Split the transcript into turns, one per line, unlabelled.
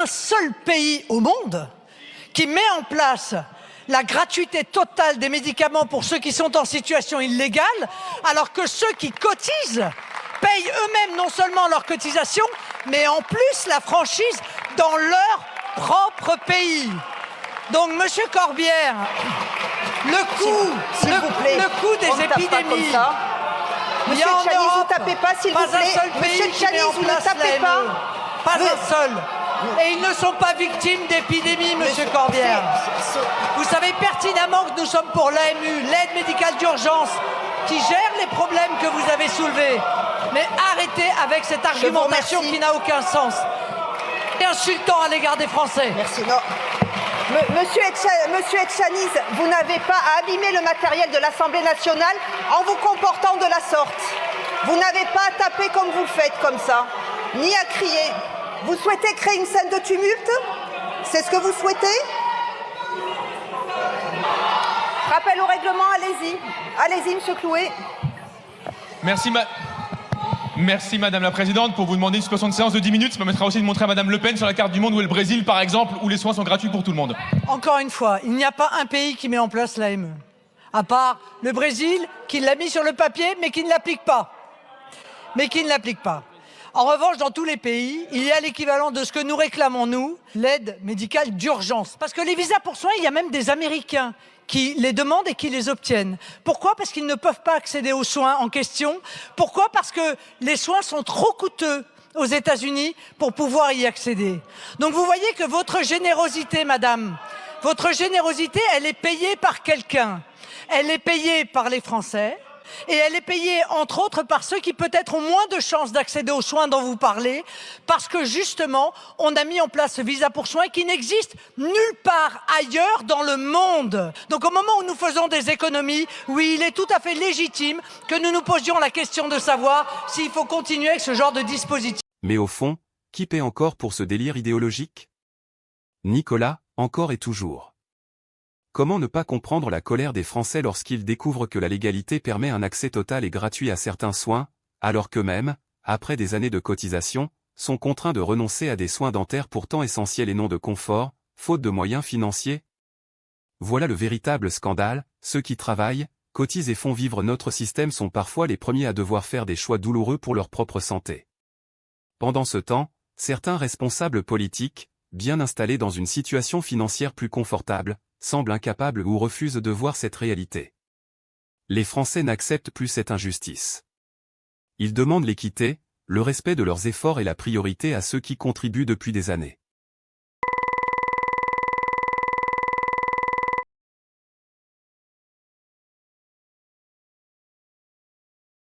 Un seul pays au monde qui met en place la gratuité totale des médicaments pour ceux qui sont en situation illégale, alors que ceux qui cotisent payent eux-mêmes non seulement leur cotisation, mais en plus la franchise dans leur propre pays. Donc, Monsieur Corbière, le coût des épidémies.
Monsieur Tchani, vous ne tapez pas, s'il vous plaît. Monsieur Tchani, vous ne tapez pas.
Pas un seul. Et ils ne sont pas victimes d'épidémies, Monsieur Corbière. Vous savez pertinemment que nous sommes pour l'AMU, l'aide médicale d'urgence, qui gère les problèmes que vous avez soulevés. Mais arrêtez avec cette argumentation qui n'a aucun sens et insultant à l'égard des Français.
Merci. Non. Monsieur Etchaniz, vous n'avez pas à abîmer le matériel de l'Assemblée nationale en vous comportant de la sorte. Vous n'avez pas à taper comme vous le faites, comme ça, ni à crier. Vous souhaitez créer une scène de tumulte? C'est ce que vous souhaitez? Rappel au règlement, allez-y. Allez-y, Monsieur Clouet.
Merci Madame la Présidente. Pour vous demander une suspension de séance de 10 minutes, ça permettra aussi de montrer à Madame Le Pen sur la carte du monde où est le Brésil, par exemple, où les soins sont gratuits pour tout le monde.
Encore une fois, il n'y a pas un pays qui met en place l'AME, à part le Brésil, qui l'a mis sur le papier, mais qui ne l'applique pas. En revanche, dans tous les pays, il y a l'équivalent de ce que nous réclamons, nous, l'aide médicale d'urgence. Parce que les visas pour soins, il y a même des Américains qui les demandent et qui les obtiennent. Pourquoi? Parce qu'ils ne peuvent pas accéder aux soins en question. Pourquoi? Parce que les soins sont trop coûteux aux États-Unis pour pouvoir y accéder. Donc vous voyez que votre générosité, madame, votre générosité, elle est payée par quelqu'un. Elle est payée par les Français. Et elle est payée, entre autres, par ceux qui peut-être ont moins de chances d'accéder aux soins dont vous parlez, parce que justement, on a mis en place ce visa pour soins qui n'existe nulle part ailleurs dans le monde. Donc au moment où nous faisons des économies, oui, il est tout à fait légitime que nous nous posions la question de savoir s'il faut continuer avec ce genre de dispositif.
Mais au fond, qui paie encore pour ce délire idéologique? Nicolas, encore et toujours. Comment ne pas comprendre la colère des Français lorsqu'ils découvrent que la légalité permet un accès total et gratuit à certains soins, alors qu'eux-mêmes, après des années de cotisation, sont contraints de renoncer à des soins dentaires pourtant essentiels et non de confort, faute de moyens financiers? Voilà le véritable scandale, ceux qui travaillent, cotisent et font vivre notre système sont parfois les premiers à devoir faire des choix douloureux pour leur propre santé. Pendant ce temps, certains responsables politiques, bien installés dans une situation financière plus confortable, semblent incapables ou refusent de voir cette réalité. Les Français n'acceptent plus cette injustice. Ils demandent l'équité, le respect de leurs efforts et la priorité à ceux qui contribuent depuis des années.